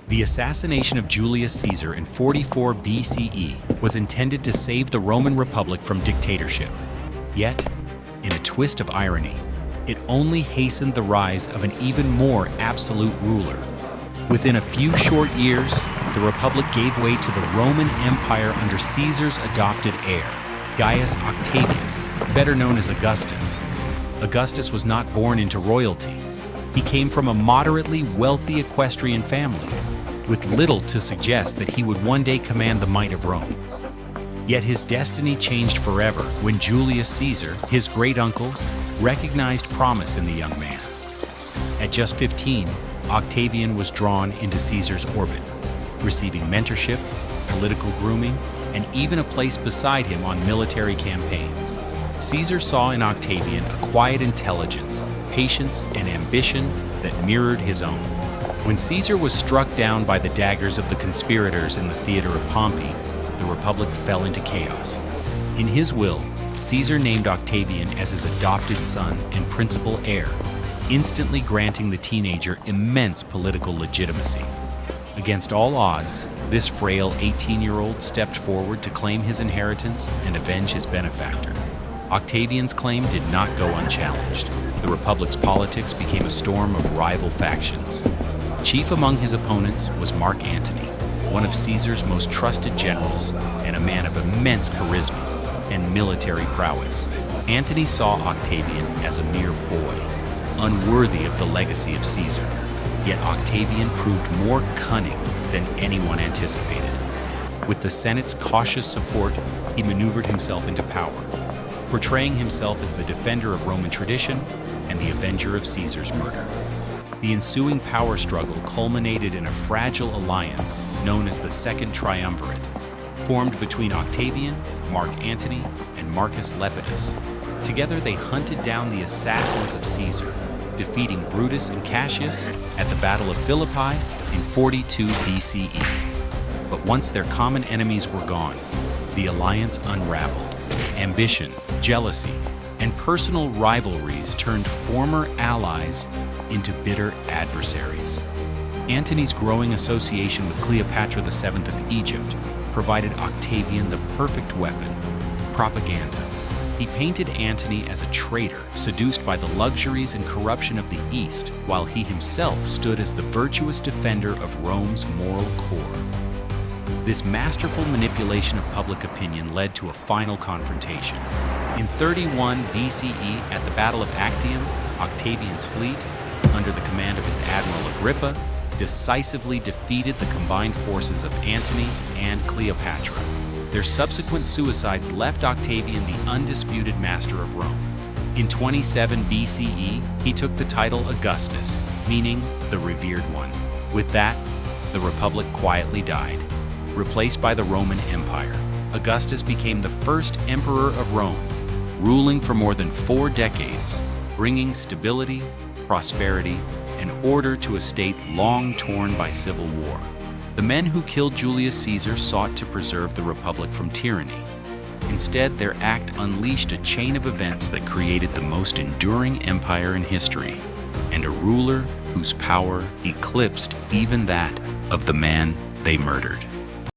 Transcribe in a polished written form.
The assassination of Julius Caesar in 44 BCE was intended to save the Roman Republic from dictatorship. Yet, in a twist of irony, it only hastened the rise of an even more absolute ruler. Within a few short years, the Republic gave way to the Roman Empire under Caesar's adopted heir, Gaius Octavius, better known as Augustus. Augustus was not born into royalty. He came from a moderately wealthy equestrian family, with little to suggest that he would one day command the might of Rome. Yet his destiny changed forever when Julius Caesar, his great-uncle, recognized promise in the young man. At just 15, Octavian was drawn into Caesar's orbit, receiving mentorship, political grooming, and even a place beside him on military campaigns. Caesar saw in Octavian a quiet intelligence, patience, and ambition that mirrored his own. When Caesar was struck down by the daggers of the conspirators in the theater of Pompey, the Republic fell into chaos. In his will, Caesar named Octavian as his adopted son and principal heir, instantly granting the teenager immense political legitimacy. Against all odds, this frail 18-year-old stepped forward to claim his inheritance and avenge his benefactor. Octavian's claim did not go unchallenged. The Republic's politics became a storm of rival factions. Chief among his opponents was Mark Antony, one of Caesar's most trusted generals and a man of immense charisma and military prowess. Antony saw Octavian as a mere boy, unworthy of the legacy of Caesar. Yet Octavian proved more cunning than anyone anticipated. With the Senate's cautious support, he maneuvered himself into power, portraying himself as the defender of Roman tradition and the avenger of Caesar's murder. The ensuing power struggle culminated in a fragile alliance known as the Second Triumvirate, formed between Octavian, Mark Antony, and Marcus Lepidus. Together they hunted down the assassins of Caesar, defeating Brutus and Cassius at the Battle of Philippi in 42 BCE. But once their common enemies were gone, the alliance unraveled. Ambition, jealousy, and personal rivalries turned former allies into bitter adversaries. Antony's growing association with Cleopatra VII of Egypt provided Octavian the perfect weapon: propaganda. He painted Antony as a traitor, seduced by the luxuries and corruption of the East, while he himself stood as the virtuous defender of Rome's moral core. This masterful manipulation of public opinion led to a final confrontation. In 31 BCE, at the Battle of Actium, Octavian's fleet, under the command of his admiral Agrippa, decisively defeated the combined forces of Antony and Cleopatra. Their subsequent suicides left Octavian the undisputed master of Rome. In 27 BCE, he took the title Augustus, meaning the revered one. With that, the Republic quietly died, replaced by the Roman Empire. Augustus became the first emperor of Rome, ruling for more than 4 decades, bringing stability, prosperity, and order to a state long torn by civil war. The men who killed Julius Caesar sought to preserve the Republic from tyranny. Instead, their act unleashed a chain of events that created the most enduring empire in history, and a ruler whose power eclipsed even that of the man they murdered.